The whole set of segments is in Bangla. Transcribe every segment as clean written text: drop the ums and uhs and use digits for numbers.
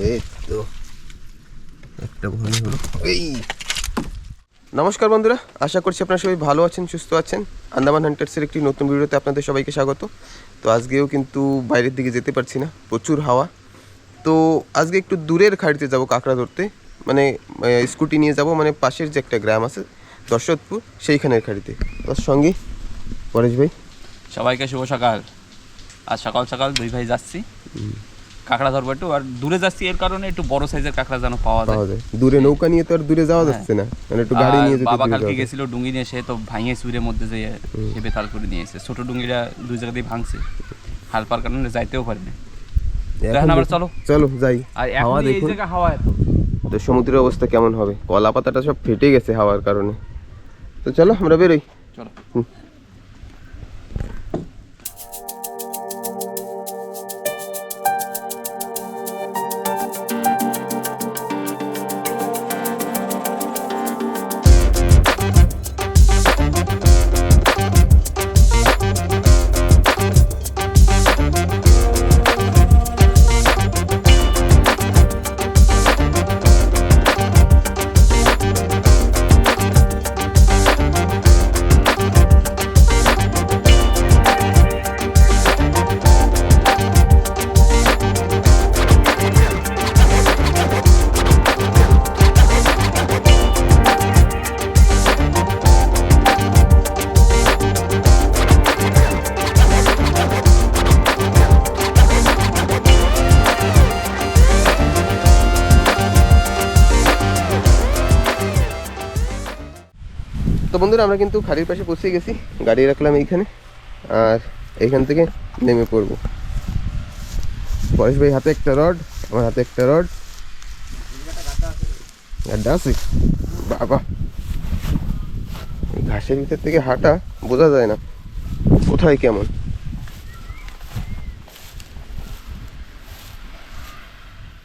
এই তো একটা ভনি হলো। এই নমস্কার বন্ধুরা, আশা করছি আপনারা সবাই ভালো আছেন, সুস্থ আছেন। আন্দামান হান্টার্সের একটি নতুন ভিডিওতে আপনাদের সবাইকে স্বাগত। তো আজকেও কিন্তু বাইরের দিকে যেতে পারছি না, প্রচুর হাওয়া। তো আজকে একটু দূরের খাড়িতে যাব কাঁকড়া ধরতে, মানে স্কুটি নিয়ে যাব, মানে পাশের যে একটা গ্রাম আছে দর্শকপুর, সেইখানের খাড়িতে। তার সঙ্গে পরেশ ভাই। সবাইকে শুভ সকাল। আজ সকাল সকাল দুই ভাই যাচ্ছি কাঁকড়া ধরবো একটু, আর দূরে যাচ্ছি এর কারণে একটু বড় সাইজের কাঁকড়া যেন পাওয়া যায়। দূরে নৌকা নিয়ে তো আর দূরে যাওয়া যাচ্ছে না, মানে একটু গাড়ি নিয়ে যেতে। বাবা কালকে গেছিল ডুঙ্গি নিয়ে, সে তো ভাঙিয়ে সুরের মধ্যে যে সে বেতাল করে নিয়েছে। ছোট ডুঙ্গিটা দুই জায়গা দিয়ে ভাঙছে, হাল পার কারণে যাইতেও পারি না। এখন আবার চলো চলো যাই। আর এখন এই জায়গা হাওয়া এত। তো সমুদ্রের অবস্থা কেমন হবে, কলা পাতাটা সব ফেটে গেছে হাওয়ার কারণে। তো চলো আমরা বেরোই। চলো। তো বন্ধুরা, আমরা কিন্তু খাড়ির পাশে পৌঁছে গেছি, গাড়ি রাখলাম এইখানে, আর এইখান থেকে নেমে পড়বো। পরেশ ভাই হাতে একটা রড, আমার হাতে একটা রড, গাড্ডা আছে বাবা। ঘাসের ভিতর থেকে হাঁটা বোঝা যায় না কোথায় কেমন।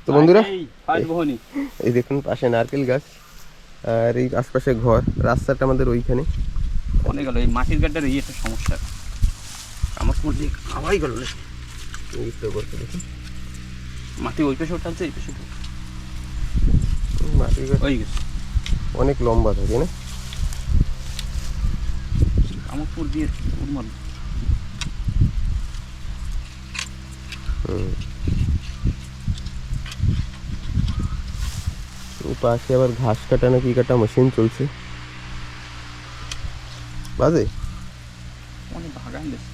তো বন্ধুরা, এই দেখুন পাশে নারকেল গাছ, আর এই আশপাশে ঘর, রাস্তাটা আমাদের ওইখানে। অনেক গেল এই মাটির গাড্ডার এই একটা সমস্যা, আমার মধ্যে খাওয়াই গেল। দেখুন মাটি ওই পেশে উঠাচ্ছে, এই পেশে মাটির গাছ হয়ে গেছে, অনেক লম্বা থাকে না। কামড়পুর দিয়ে উন্মান। পাশে আবার ঘাস কাটা না কি কাটা মেশিন চলছে, বাজে অনেক বাগান দিচ্ছে।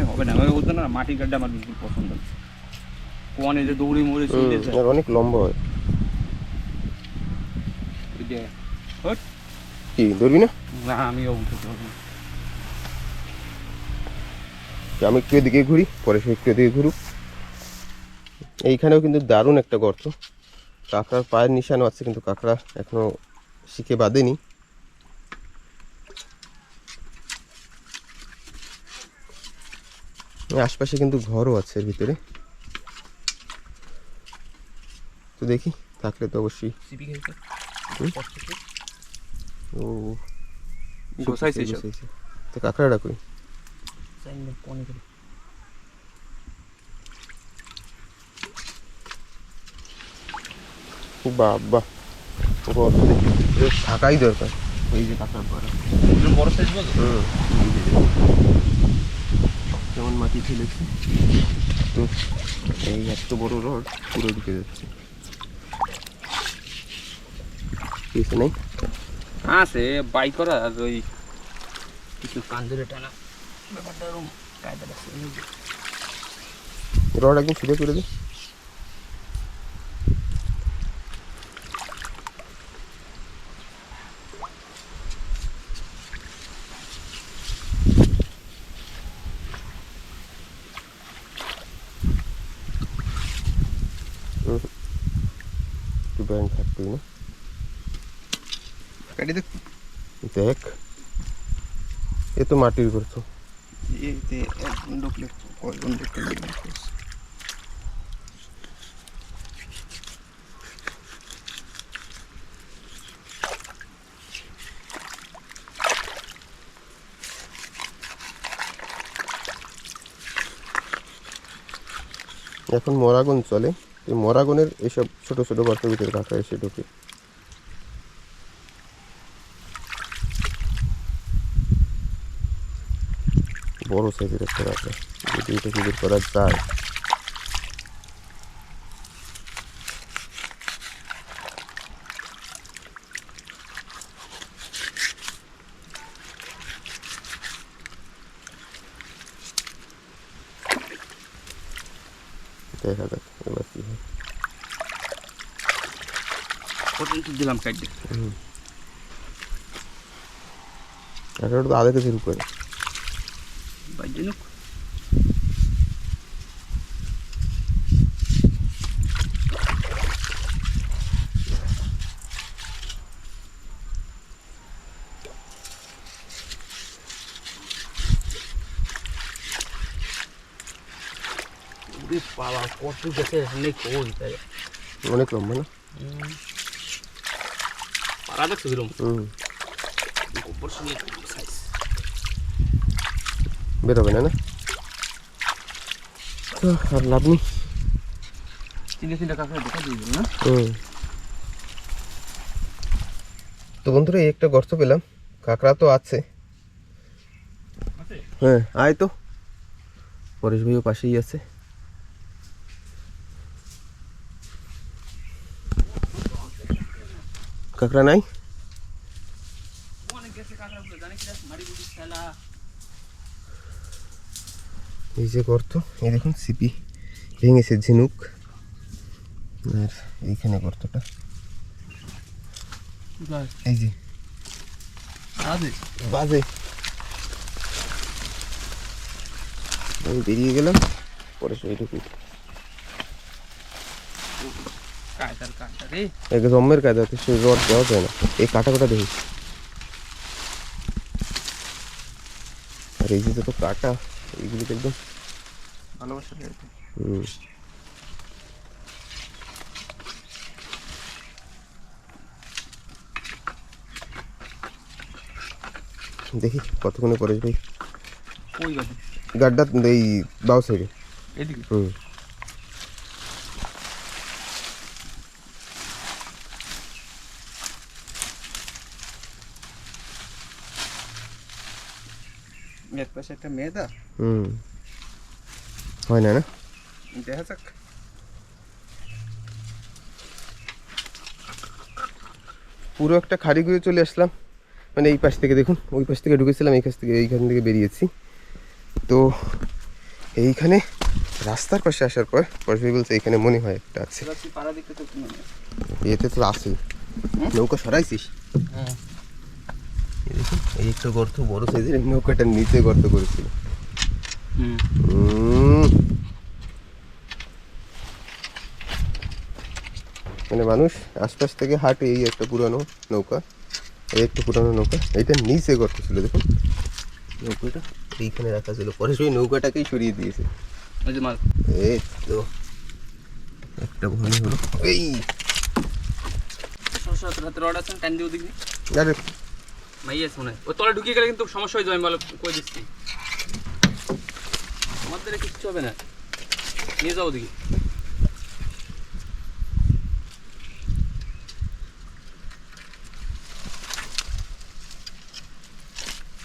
হবে না ওদের না, মাটির গাড্ডা আমার বিলকুল পছন্দ না। কোয়ানে যে দৌড়ি মরে অনেক লম্বা হয়। কি ধরবি না? না আমিও উঠতে পারবো না। আমি একটু এদিকে ঘুরি, পরে সে একটু এদিকে ঘুরুক। এইখানেও কিন্তু দারুণ একটা গর্ত, কাঁকড়ার পায়ের নিশানও আছে, কিন্তু কাঁকড়া এখনো শিখে বাঁধেনি। আশপাশে কিন্তু ঘরও আছে এর ভিতরে, তো দেখি থাকলে তো অবশ্যই। ও তো কাঁকড়াটা কই? বাবা, থাকাই দরকার। এই যে কাঁকড়ার পাড়া বড় সাইজ বল। কেমন মাটি ফেলেছে, তো এই এত বড় রড পুরো ঢুকে যাচ্ছে। কিছু নেই, আছে বাই করা, আর ওই কিছু কান ধরে টানা ব্যাপারটা এরকম কায়দা আছে। রড একদম ছুটে করে দে। একটু ব্যাংক থাকতেই না, দেখ এ তো মাটির গর্ত। এখন মরাগুন চলে, এই মরাগুনের এইসব ছোট ছোট গর্তের ভিতরে কাঁকড়া এসে ঢুকে। বড় সাইজের একটা কাঁকড়া, যদি এটা কি বের করা যায়। দেখা যাক এবার কি হয়। দিলাম কাটে, কাঁকড়াটা তো আধা কেজির উপরে। বাইজনুক পাওয়া কত গেছে অনেক ওই তাই অনেক লম্বা না? পারা দেখছো কিরম বেরোবে না, না তো আর লাভ নেই। তিনটা কাঁকড়া দেখা দিয়ে দিল না। তো বন্ধুরা এই একটা গর্ত পেলাম, কাঁকড়া তো আছে। হ্যাঁ আয় তো, পরেশ ভাইও পাশেই আছে। কাঁকড়া নাই? এই যে গর্ত, এই দেখুন সিপি ভেঙেছে ঝিনুক, আর এইখানে গর্তটা এই যে বাজে। আমি বেরিয়ে গেলাম, পরে সেইটুকু জম্মের কায়দাতে সে রড দেওয়া যায় না। এই কাটা কাটা দেখি, আর এই যে যত কাটা এইগুলো তো একদম ভালোবাসা। দেখি কতক্ষণে পরেশ ভাই ওই গাছে গাড্ডা এই বাউ সাইডে। এদিকে এক পাশে একটা মেয়েদা হয় না, না দেখা যাক। পুরো একটা খাড়ি ঘুরে চলে আসলাম, মানে এই পাশ থেকে দেখুন, ওই পাশ থেকে ঢুকেছিলাম, এইখান থেকে বেরিয়েছি। তো এইখানে রাস্তার পাশে আসার পর পরেশ ভাই বলছে এইখানে মনে হয় একটা আছে। এতে তো আছেই, নৌকা সরাইছিস? দেখুন এই একটা গর্ত বড় সাইজের, নৌকাটার নিচে গর্ত করেছিল। মানে মানুষ আশপাশ থেকে হাঁটে, এই একটা পুরানো নৌকা, এই একটা পুরানো নৌকা, এইটা নিচে গর্ত ছিল। দেখুন নৌকাটা এইখানে রাখা ছিল, পরে সেই নৌকাটাকেই সরিয়ে দিয়েছে। এই তো একটা ভূমি হলো। এই আরে মাইয়াস মনে হয় ও তলে ঢুকিয়ে গেলে কিন্তু সমস্যা হয়ে যাবে, আমি বলে কই দিচ্ছি। আমাদের কিচ্ছু হবে না, নিয়ে যাও ওদিকে।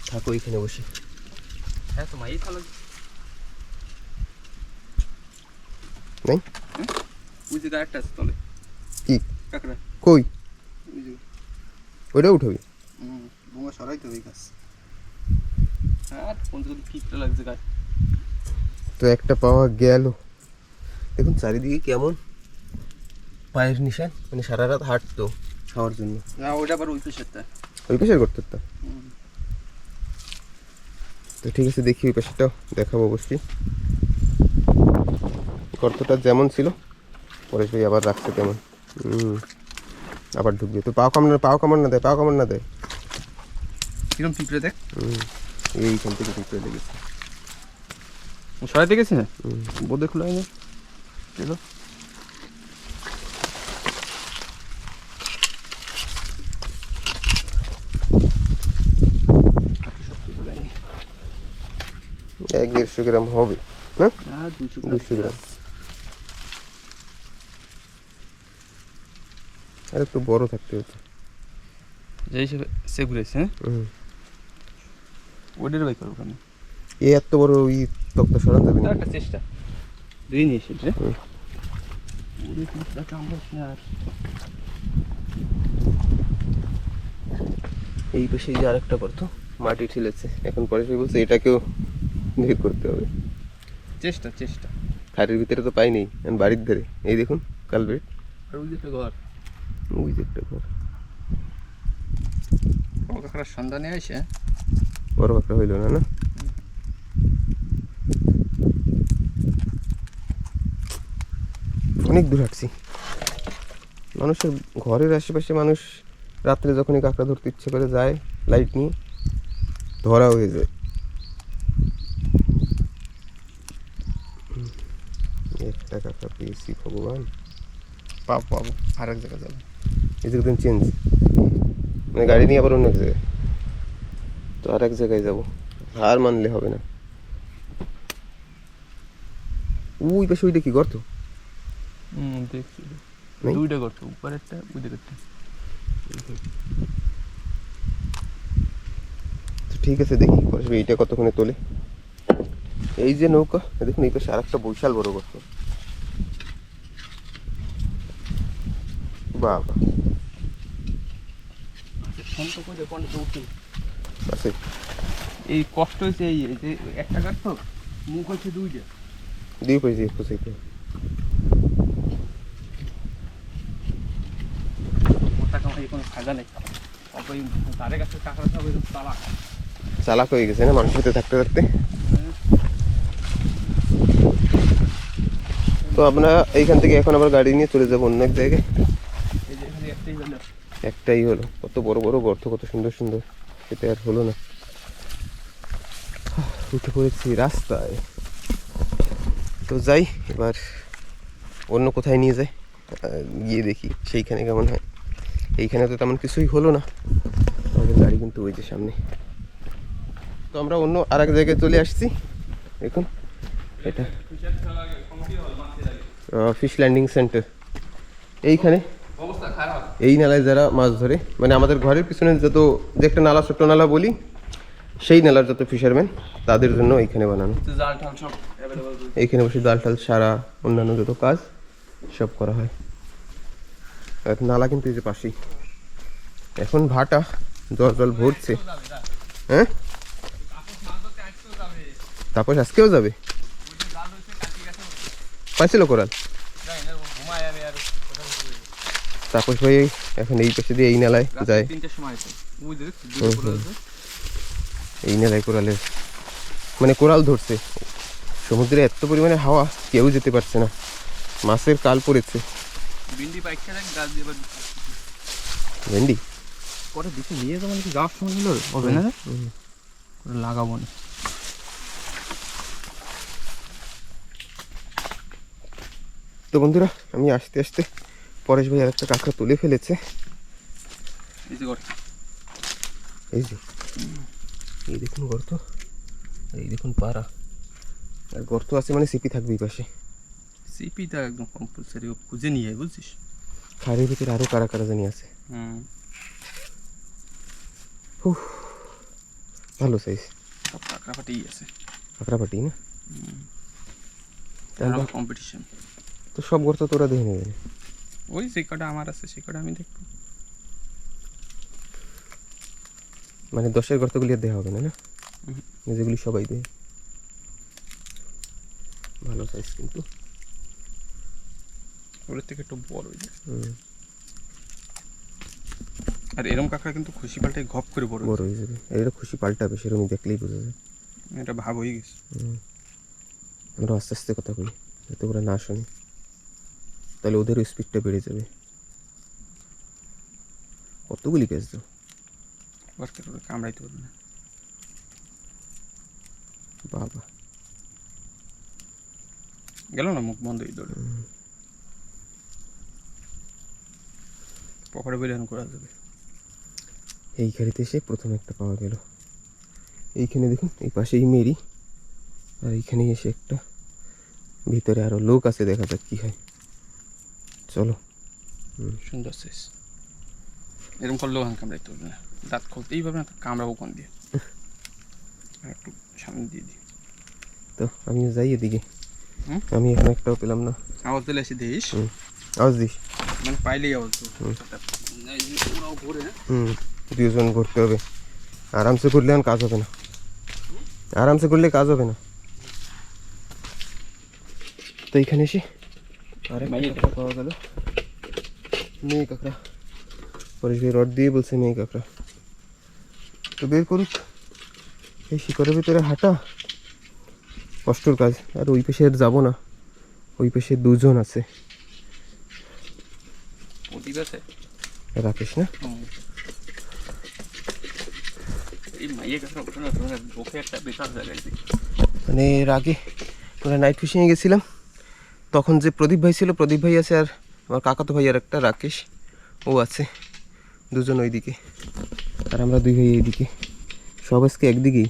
থাকো এইখানে বসে। হ্যাঁ তো মাই ভালো নাই, ওই যে গাড়িটা আছে তলে কি কাকড়া কই? ওই যে ওইটা উঠবি? বোমা সরাই তো এই গাছ। হ্যাঁ কোন দিকে ফিটটা লাগছে গাছ। তো একটা পাওয়া গেল। দেখুন চারিদিকে কেমন পায়ের নিশান, মানে সারা রাত হাঁটতো খাওয়ার জন্য। না ওইটা আবার ওই পেশারটা, ওই পাশের গর্তটা। তো ঠিক আছে, দেখি ওই পাশেটাও দেখাবো অবশ্যই। গর্তটা যেমন ছিল পরেশ ভাই আবার রাখছে তেমন। আবার ঢুকবে তো, পাও কামড় না দেয়, পাও কামড় না দেয়। কিরম পিঁপড়ে দেখ, এইখান থেকে পিঁপড়ে লেগেছে। সরাইতে গেছে না বোধে খোলা হয়নি। চলো এক 150 গ্রাম হবে না, 200 200 গ্রাম। আর একটু বড় থাকতে হতো। যে হিসেবে সে ঘুরেছে, হ্যাঁ ওদের বাই করবো ওখানে। এই এত বড় ওই তক্তা সরান যাবে না। একটা চেষ্টা দুই নিয়ে এসে রে হুম। ওরে কুচটা কামড়াস না আর। এই পাশে যে আরেকটা করতো মাটি ঠেলেছে, এখন পরে সে বলছে এটাকেও বের করতে হবে। চেষ্টা চেষ্টা। খাটের ভিতরে তো পাই নেই, এখন বাড়ির ধারে এই দেখুন কালবেট, আর ওই যে একটা ঘর, ওই যে একটা ঘর। ও কাকার সন্ধানে আসে। বড় একটা হইল না না? অনেক দূর হাঁটছি। মানুষের ঘরের আশেপাশে মানুষ রাত্রে যখনই কাঁকড়া ধরতে ইচ্ছে করে যায় লাইট নিয়ে, ধরা হয়ে যায়। একটা কাঁকড়া পেয়েছি ভগবান। পাবো পাবো, আর এক জায়গায় যাবো। এই যে চেঞ্জ, মানে গাড়ি নিয়ে আবার অন্য এক জায়গায়, তো আর এক জায়গায় যাবো, হার মানলে হবে না। ওই পাশে ওইটা কি গর্ত? দেখছি নেই? দুইটা করতো, উপরেরটা ওই দিকেরটা। তো ঠিক আছে, দেখি পরে এইটা কতক্ষণে তোলে। এই যে নৌকা, দেখুন এই পাশে আর একটা বিশাল বড় গর্ত। বাবা ফোন তো করে কোনটা তো উঠে। আছে। এই কষ্ট হয়েছে এই এই যে একটা গাছ তো মুখ হচ্ছে দুইটা। দিয়ে পাইছি কোথাইতে। মোটা কামাই কোনো ফায়দা নেই। ওই তারে গাছের কাঁকড়া সব এরকম তালাক। চালাক হয়ে গেছে না মানুষের সাথে থাকতে থাকতে। তো আমরা এইখান থেকে এখন আবার গাড়ি নিয়ে চলে যাবো অন্য এক জায়গায়। এই যে এখানে একটাই হলো। একটাই হলো, কত বড় বড় গর্ত, কত সুন্দর সুন্দর, সেটা আর হলো না। উঠে পড়েছি রাস্তায়। তো যাই এবার অন্য কোথায় নিয়ে যাই, গিয়ে দেখি সেইখানে কেমন হয়। এইখানে তো তেমন কিছুই হলো না, আমাদের গাড়ি কিন্তু ওই যে সামনে। তো আমরা অন্য আর এক জায়গায় চলে আসছি। দেখুন এটা ফিশ ল্যান্ডিং সেন্টার। এইখানে অবস্থা খারাপ। এই নালায় যারা মাছ ধরে, মানে আমাদের ঘরের পিছনে যত যে একটা নালা, ছোট্ট নালা বলি, সেই নালার যত ফিশারম্যান তাদের জন্য এইখানে বানানো। জাল টাল সব অ্যাভেলেবল। এইখানে বসে জাল টাল সারা অন্যান্য যত কাজ সব করা হয়। আর নালা কিন্তু এই যে পাশেই, এখন ভাটা জল জল ভরছে। হ্যাঁ তারপর আজকেও যাবে, পাইছিল কোরাল। তাপস ভাই এখন এই পাশে দিয়ে এই নালায় যায়, 3টার সময় আছে ওই দেখ হুম, দুটো হুম। আছে। এই নালায় কোরালের মানে কোরাল ধরছে। সমুদ্রে এত পরিমাণে হাওয়া, কেউ যেতে পারছে না, মাছের কাল পড়েছে। ভিন্ডি পাইছে দেখ গাছ দিয়ে এবার ভেন্ডি পরে দিকে নিয়ে যাবো নাকি যাওয়ার সময় নিল হবে না করে লাগাবো না। তো বন্ধুরা আমি আস্তে আস্তে, পরেশ ভাই আর একটা কাঁকড়া তুলে ফেলেছে। এই যে গর্ত, এই যে এই দেখুন গর্ত, আর এই দেখুন পাড়া। আর গর্ত আছে মানে সিপি থাকবে এই পাশে। সিপিটা একদম কম্পালসারি, ও খুঁজে নিয়ে যায় বুঝছিস। খাড়ির ভিতরে আরো কারা কারা জানি আছে। উফ, ভালো সাইজ সব কাঁকড়া ফাটেই আছে। কাঁকড়া পাটি না, তাহলে কম্পিটিশন। তো সব গর্ত তোরা দেখে নেবে। ওই যে কটা আমার আছে সে কটা আমি দেখবো। মানে 10-এর গর্তগুলি আর দেওয়া হবে না, না যেগুলি সবাই দেয়। ভালো সাইজ কিন্তু, ওর থেকে একটু বড় হয়ে যায়। হুম, আর এরম কাঁকড়া কিন্তু খুশি পাল্টাই ঘপ করে বড় বড় হয়ে যাবে। এটা খুশি পাল্টাবে, সেরকমই দেখলেই বোঝা যায়। এটা ভাগ হয়ে গেছে। আমরা আস্তে আস্তে কথা বলি যাতে ওরা না শোনে, তাহলে ওদেরও স্পিডটা বেড়ে যাবে। কতগুলি পেঁচ দাও, ওকে ওরা কামড়াইতে পারবে না। বাবা গেল না মুখ বন্ধ হয়ে দৌড়ে পকেটে বেরিয়ে করা যাবে। এই খাড়িতে এসে প্রথম একটা পাওয়া গেল। এইখানে দেখুন এই পাশেই মেরি, আর এইখানে এসে একটা, ভিতরে আরো লোক আছে, দেখা যাক কি হয়। চলো। সুন্দর শেষ। এরকম করলেও এখন কামড়াইতে হবে না, দাঁত খুলতেই পারবে না, কামড়াবো কোন দিয়ে। আর একটু সামনে দিয়ে দিই। তো আমিও যাই এদিকে। হুম? আমি এখন একটাও পেলাম না। আওয়াজ দিলে এসে দিস, আওয়াজ দিস। মানে পাইলেই আওয়াজ তো। ওরাও ঘুরে, দুজন ঘুরতে হবে, আরামসে করলে এখন কাজ হবে না, আরামসে করলে কাজ হবে না। তো এইখানে এসে আর একটা পাওয়া গেল, মেয়ে কাঁকড়া। পরেশ ভাই রড দিয়ে বলছে মেয়ে কাঁকড়া, তো বের করুক। এই শিকড়ের ভিতরে হাঁটা কষ্টর কাজ। আর ওই পাশে আর যাবো না, ওই পাশে দুজন আছে। প্রদীপ আছে, রাকেশ না? এই মাইয়ে কাছে ওঠে না, তোমার বুকে একটা বিশাল জায়গায়। মানে এর আগে আমরা নাইট ফিশিংয়ে গেছিলাম, তখন যে প্রদীপ ভাই ছিল, প্রদীপ ভাই আছে, আর আমার কাকাতো ভাই আর একটা রাকেশ ও আছে, দুজন ওইদিকে আর আমরা দুই ভাই এইদিকে, সব আজকে একদিকেই।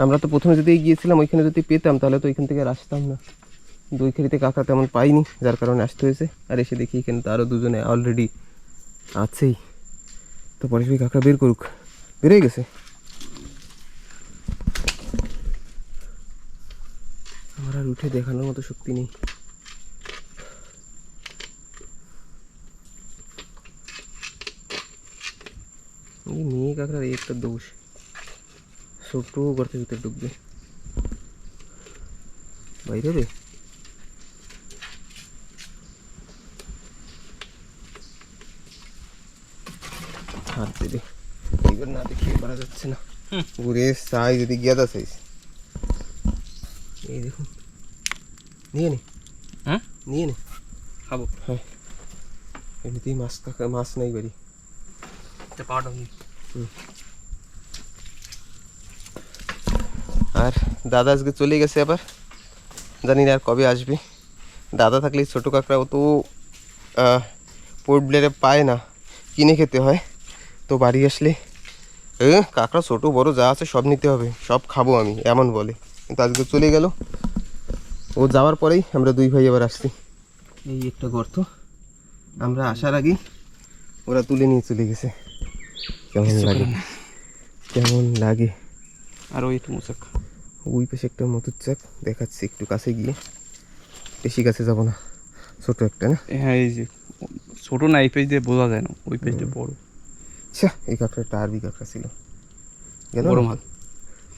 আমরা তো প্রথমে যদি গিয়েছিলাম ওইখানে যদি পেতাম তাহলে তো ওইখান থেকে আর আসতাম না, কিন্তু ওইখানিতে কাঁকড়া তেমন পাইনি, যার কারণে আসতে হয়েছে। আর এসে দেখি এখানে তো আরও দুজনে অলরেডি আছেই। তো পরেশ ভাই কাঁকড়া বের করুক, বেরোয় গেছে। আমার আর উঠে দেখানোর মতো শক্তি নেই। এই মেয়ে কাঁকড়ার এই একটা দোষ, ছোট গর্তের ভিতরে ঢুকবে, বাইরে রে। হাত দেবে, এইবার না দেখিয়ে পারা যাচ্ছে না। ঘুরে সাইজ যদি গিয়াদা সাইজ, এই দেখুন, নিয়ে নে। হ্যাঁ, নিয়ে নে, খাবো। হ্যাঁ এমনিতেই মাছ নাই বাড়ি। পাউডার। আর দাদা আজকে চলে গেছে, আবার জানি না আর কবে আসবে। দাদা থাকলে ছোট কাঁকড়া ও তো পোর্ট ব্লেয়ারে পায় না, কিনে খেতে হয়। তো বাড়ি আসলে কাঁকড়া ছোট বড় যা আছে সব নিতে হবে, সব খাবো আমি, এমন বলে। কিন্তু আজকে চলে গেল, ও যাওয়ার পরেই আমরা দুই ভাই আবার আসছি। এই একটা গর্ত, আমরা আসার আগেই ওরা তুলে নিয়ে চলে গেছে। কেমন লাগে, কেমন লাগে। আর ওই একটু মোচাক, ওই পাশে একটা মধুর চাক দেখাচ্ছি, একটু কাছে গিয়ে, বেশি কাছে যাব না, ছোট একটা না। হ্যাঁ এই যে ছোটো না, এই পেজ দিয়ে বোঝা যায় না, ওই পেজটা বড়। আচ্ছা এই কাঁকড়াটা আরবি কাঁকড়া ছিল, গেল বড় না? মাল,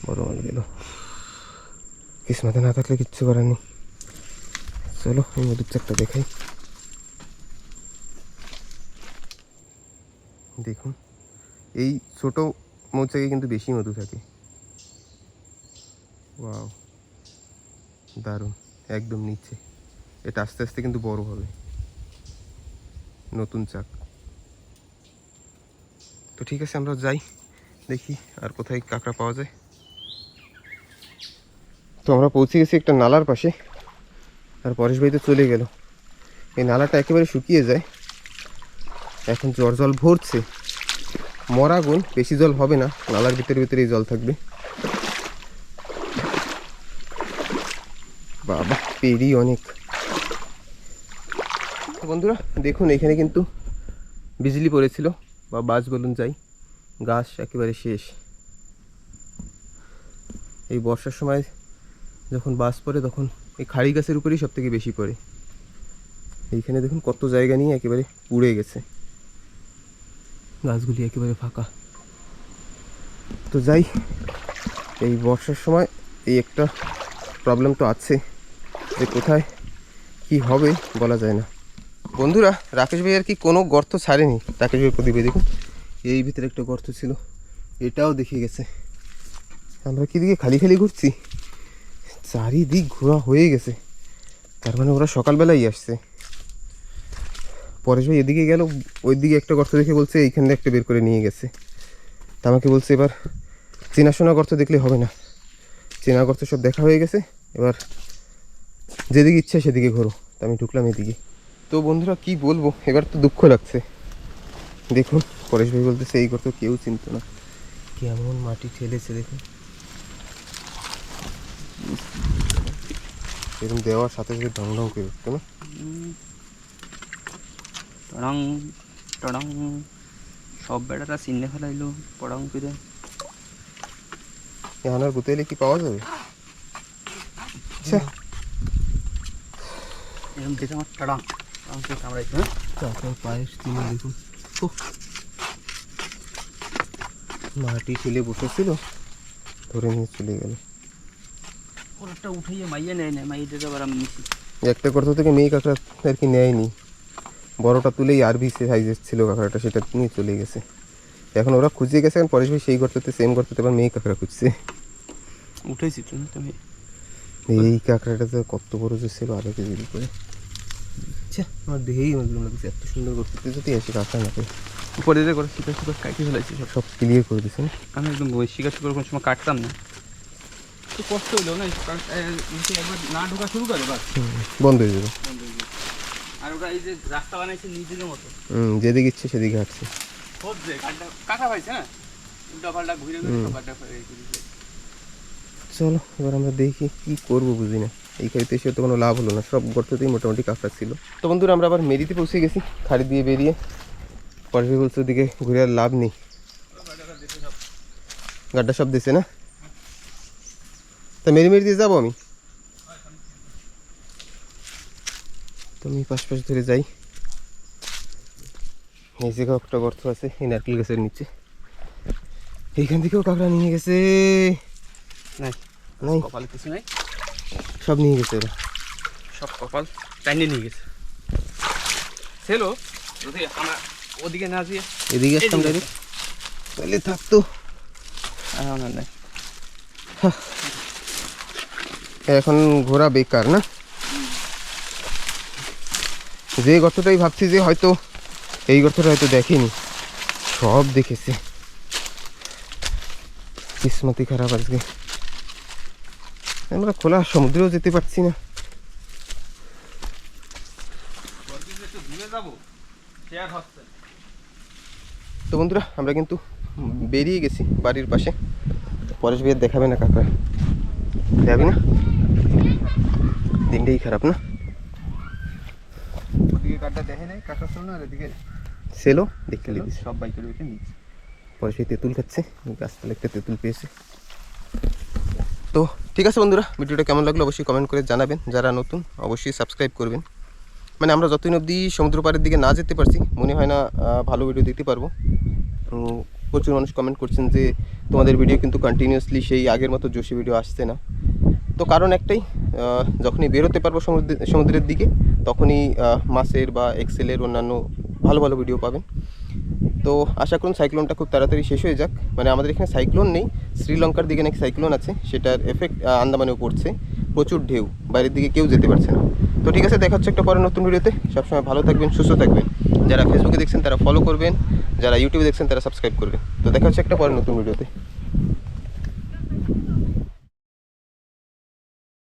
বড় মাল গেল, কিসমতে না থাকলে কিচ্ছু করার নেই। চলো এই মধুর চাকটা দেখাই। দেখুন এই ছোট মৌচাকে কিন্তু বেশি মধু থাকে। ওয়াও, দারুণ, একদম নিচে। এটা আস্তে আস্তে কিন্তু বড় হবে, নতুন চাক। তো ঠিক আছে আমরা যাই, দেখি আর কোথায় কাঁকড়া পাওয়া যায়। তো আমরা পৌঁছে গেছি একটা নালার পাশে, আর পরেশ ভাই তো চলে গেল। এই নালাটা একেবারে শুকিয়ে যায়, এখন জল ভরছে, মরা গুণ, বেশি জল হবে না, নালার ভিতরে ভিতরেই জল থাকবে। বাবা পেরি অনেক। বন্ধুরা দেখুন এখানে কিন্তু বিজলি পড়েছিল, বা বাজ বলুন যাই, গাছ একেবারে শেষ। এই বর্ষার সময় যখন বাজ পড়ে তখন এই খাড়ি গাছের উপরেই সব থেকে বেশি পড়ে। এইখানে দেখুন কত জায়গা নিয়ে একেবারে পুড়ে গেছে, গাছগুলি একেবারে ফাঁকা। তো যাই, এই বর্ষার সময় এই একটা প্রবলেম তো আছে, যে কোথায় কি হবে বলা যায় না। বন্ধুরা রাকেশ ভাই আর কি কোনো গর্ত ছাড়েনি, রাকেশ ভাই প্রদীপে দেখুন এই ভিতরে একটা গর্ত ছিল, এটাও দেখে গেছে। আমরা কি দিকে খালি খালি ঘুরছি, চারিদিক ঘোরা হয়ে গেছে, তার মানে ওরা সকালবেলাই আসছে। পরেশ ভাই এদিকে গেল, ওই দিকে একটা গর্ত দেখে বলছে এইখানে একটা বের করে নিয়ে গেছে। তা আমাকে বলছে এবার চেনাশোনা গর্ত দেখলে হবে না, চেনা গর্ত সব দেখা হয়ে গেছে, এবার যেদিকে ইচ্ছা সেদিকে ঘোরো। তা আমি ঢুকলাম এদিকে। তো বন্ধুরা কি বলবো, এবার তো দুঃখ লাগছে। দেখুন পরেশ ভাই বলতেছে এই গর্ত কেউ চিনত না, কেমন মাটি ঠেলেছে দেখুন, এরকম দেওয়ার সাথে সাথে ঢং ঢং করে উঠতো না। রং টড়ং সব বেড়াটা চিনে ফেলাইলো পড়াং করে। এখন আর গুতে এলে কি পাওয়া যাবে? আচ্ছা এরকম দেখে আমার টড়াং টড়াং করে কামড়াইছে। হ্যাঁ কাকার পায়েস দিনে দেখুন, ওহ, মাটি ঠেলে বসেছিল, ধরে নিয়ে চলে গেল। ওরটা উঠাইয়ে মাইয়ে নেয় না, মাইয়ে দিতে আবার আমি নিচ্ছি। একটা গর্ত থেকে মেয়ে কাঁকড়া আর কি নেয়নি, বড়টা তুলেই আরবি সাইজের ছিল কাঁকড়াটা, সেটা নিয়ে চলে গেছে। এখন ওরা খুঁজে গেছে, এখন পরেশ ভাই সেই গর্ততে সেম গর্ততে আবার মেয়ে কাঁকড়া খুঁজছে। উঠেছি তো তুমি। এই কাঁকড়াটা তো কত বড় যে ছিল, আরো কেজি করে। আচ্ছা আমার দেখেই মনে লাগছে এত সুন্দর গর্ততে যদি এসে কাঁকড়া না পাই। উপরে যে করে শিকার শিকার কাটি ফেলাইছি সব। সব ক্লিয়ার করে দিচ্ছে না? আমি একদম শিকার শিকার কোনো সময় কাটতাম না, তো কষ্ট হলো না। একবার না ঢোকা শুরু করে বাস বন্ধ হয়ে যাবে। বন্ধ হয়ে যায়। আর ওরা এই যে রাস্তা বানাইছে নিজেদের মতো, যেদিকে ইচ্ছে সেদিকে হাঁটছে। যে কাঁকড়া পাইছে না, উল্টা পাল্টা ঘুরে ঘুরে সব কাঁকড়া পাইছে। চলো এবার আমরা দেখি কি করবো, বুঝি না। এই খাড়িতে এসে তো কোনো লাভ হলো না, সব গর্ততেই মোটামুটি কাঁকড়া ছিল। তো বন্ধুরা আমরা আবার মেরিতে পৌঁছে গেছি, খাড়ি দিয়ে বেরিয়ে। পরেশ বলছে ওদিকে ঘুরে আর লাভ নেই, গাড্ডা সব দিছে না। তা মেরি মেরি দিয়ে যাবো আমি, তো আমি পাশ ধরে যাই। এই জায়গায় একটা গর্ত আছে এই নারকেল গাছের নিচে, এইখান থেকেও কাঁকড়া নিয়ে গেছে। নাই নাই, কপালে কিছু নাই, সব নিয়ে গেছে ওরা, সব কপাল টাইনে নিয়ে গেছে। ছিল যদি আমরা ওদিকে না দিয়ে এদিকে আসতাম ডাইরেক্ট, তাহলে থাকতো। নাই এখন ঘোরা বেকার না, যে গর্তটাই ভাবছি যে হয়তো এই গর্তটা হয়তো দেখেনি, সব দেখেছে। কিসমতি খারাপ আজকে, আমরা খোলা সমুদ্রেও যেতে পারছি না। তো বন্ধুরা আমরা কিন্তু বেরিয়ে গেছি বাড়ির পাশে। পরেশ ভাইয়ের দেখাবে না কাকা, যাবি না? দিনটাই খারাপ না, ওদিকে কাঠটা দেখে নাই, কাঠটা ছিল না, আর এদিকে সেলো দেখতে লেগেছে। সব বাইকের উঠে নিচ্ছে। পরে সেই তেঁতুল খাচ্ছে, গাছতলা একটা তেঁতুল পেয়েছে। তো ঠিক আছে বন্ধুরা, ভিডিওটা কেমন লাগলো অবশ্যই কমেন্ট করে জানাবেন। যারা নতুন অবশ্যই সাবস্ক্রাইব করবেন। মানে আমরা যতদিন অবধি সমুদ্র পাড়ের দিকে না যেতে পারছি, মনে হয় না ভালো ভিডিও দিতে পারবো। প্রচুর মানুষ কমেন্ট করছেন যে তোমাদের ভিডিও কিন্তু কন্টিনিউয়াসলি সেই আগের মতো জোশি ভিডিও আসছে না। তো কারণ একটাই, যখনই বেরোতে পারবো সমুদ্রের দিকে, তখনই মাছের বা এক্সেলের অন্যান্য ভালো ভালো ভিডিও পাবেন। তো আশা করুন সাইক্লোনটা খুব তাড়াতাড়ি শেষ হয়ে যাক। মানে আমাদের এখানে সাইক্লোন নেই, শ্রীলঙ্কার দিকে নাকি সাইক্লোন আছে, সেটার এফেক্ট আন্দামানেও পড়ছে। প্রচুর ঢেউ, বাইরের দিকে কেউ যেতে পারছে না। তো ঠিক আছে, দেখা হচ্ছে একটা পরে নতুন ভিডিওতে। সবসময় ভালো থাকবেন, সুস্থ থাকবেন। যারা ফেসবুকে দেখছেন তারা ফলো করবেন, যারা ইউটিউবে দেখছেন তারা সাবস্ক্রাইব করবেন। তো দেখা হচ্ছে একটা পরে নতুন ভিডিওতে।